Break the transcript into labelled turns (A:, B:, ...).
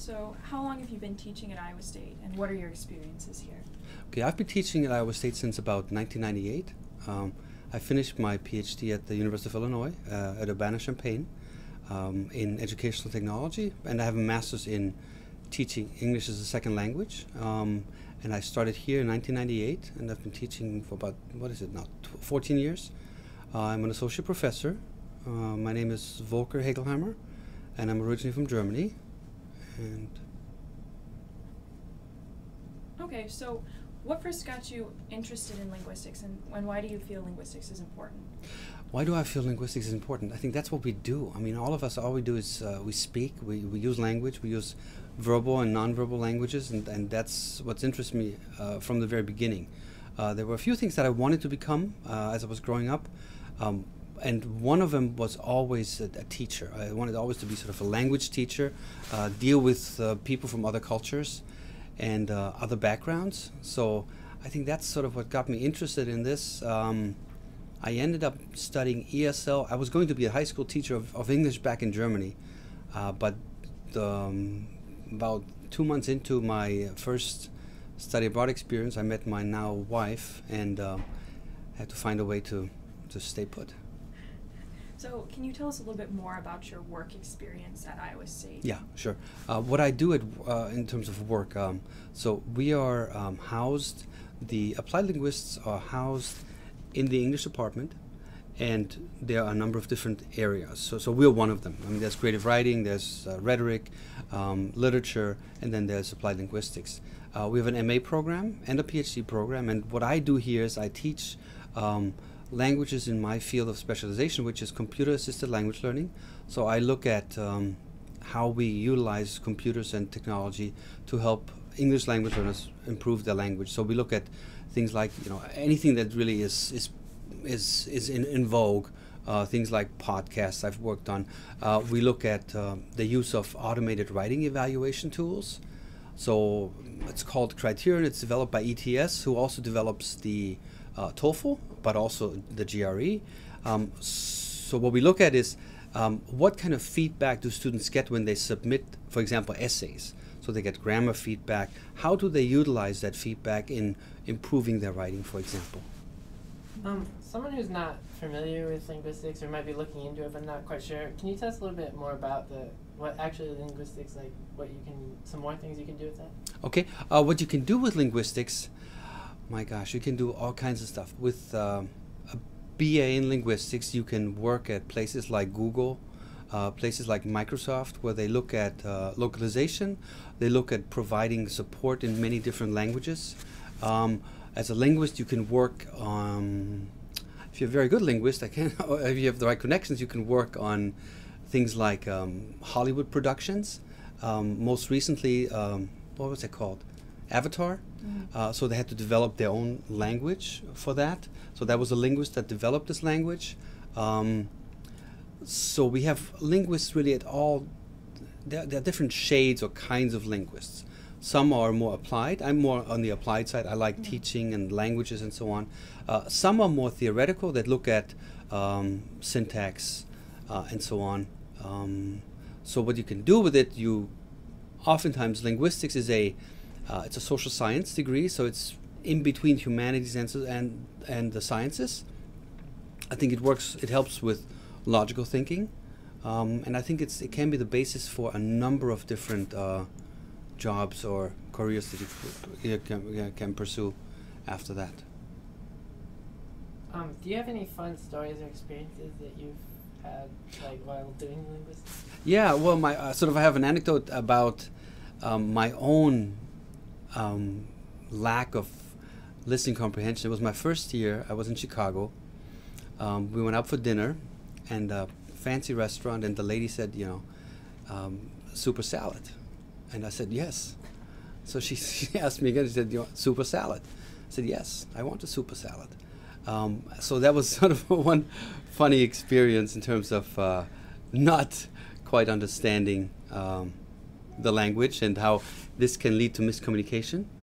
A: So how long have you been teaching at Iowa State, and what are your experiences here?
B: Okay, I've been teaching at Iowa State since about 1998. I finished my PhD at the University of Illinois at Urbana-Champaign in educational technology, and I have a master's in teaching English as a second language. And I started here in 1998, and I've been teaching for about, 14 years. I'm an associate professor. My name is Volker Hegelheimer, and I'm originally from Germany. And
A: Okay, so what first got you interested in linguistics, and why do you feel linguistics is important?
B: why do I feel linguistics is important? I think that's what we do. I mean, all of us, all we do is we speak, we use language, we use verbal and nonverbal languages, and that's what's interested me from the very beginning. There were a few things that I wanted to become as I was growing up, and one of them was always a teacher. I wanted always to be sort of a language teacher, deal with people from other cultures and other backgrounds. So I think that's sort of what got me interested in this. I ended up studying ESL. I was going to be a high school teacher of English back in Germany, but about 2 months into my first study abroad experience, I met my now wife, and had to find a way to stay put.
A: So can you tell us a little bit more about your work experience at Iowa State?
B: Yeah, sure. What I do in terms of work, so we are housed, the applied linguists are housed in the English department, and there are a number of different areas. So we're one of them. I mean, there's creative writing, there's rhetoric, literature, and then there's applied linguistics. We have an MA program and a PhD program, and what I do here is I teach languages in my field of specialization, which is computer-assisted language learning. So I look at how we utilize computers and technology to help English language learners improve their language. So we look at things like, anything that really is in vogue. Things like podcasts I've worked on. We look at the use of automated writing evaluation tools. So it's called Criterion. It's developed by ETS, who also develops the TOEFL, but also the GRE. So what we look at is what kind of feedback do students get when they submit, for example, essays. So they get grammar feedback. How do they utilize that feedback in improving their writing, for example?
C: Someone who's not familiar with linguistics or might be looking into it but not quite sure, can you tell us a little bit more about what actually linguistics, like some more things you can do with that?
B: Okay, what you can do with linguistics, my gosh, you can do all kinds of stuff. With a BA in linguistics, you can work at places like Google, places like Microsoft, where they look at localization, they look at providing support in many different languages. As a linguist, you can work on, if you're a very good linguist, if you have the right connections, you can work on things like Hollywood productions. Most recently, what was it called? Avatar. So they had to develop their own language for that. So that was a linguist that developed this language. So we have linguists really at all, there are different shades or kinds of linguists. Some are more applied. I'm more on the applied side. I like teaching and languages and so on. Some are more theoretical that look at syntax and so on. So what you can do with it, oftentimes linguistics is it's a social science degree, so it's in between humanities and the sciences. I think it helps with logical thinking, and I think it can be the basis for a number of different jobs or careers that you can pursue after that.
C: Do you have any fun stories or experiences that you've had while doing linguistics?
B: Yeah, well, I have an anecdote about my own lack of listening comprehension. It was my first year. I was in Chicago. We went out for dinner, and a fancy restaurant, and the lady said, super salad. And I said, yes. So she asked me again, she said, super salad? I said, yes, I want a super salad. So that was sort of one funny experience in terms of not quite understanding the language and how this can lead to miscommunication.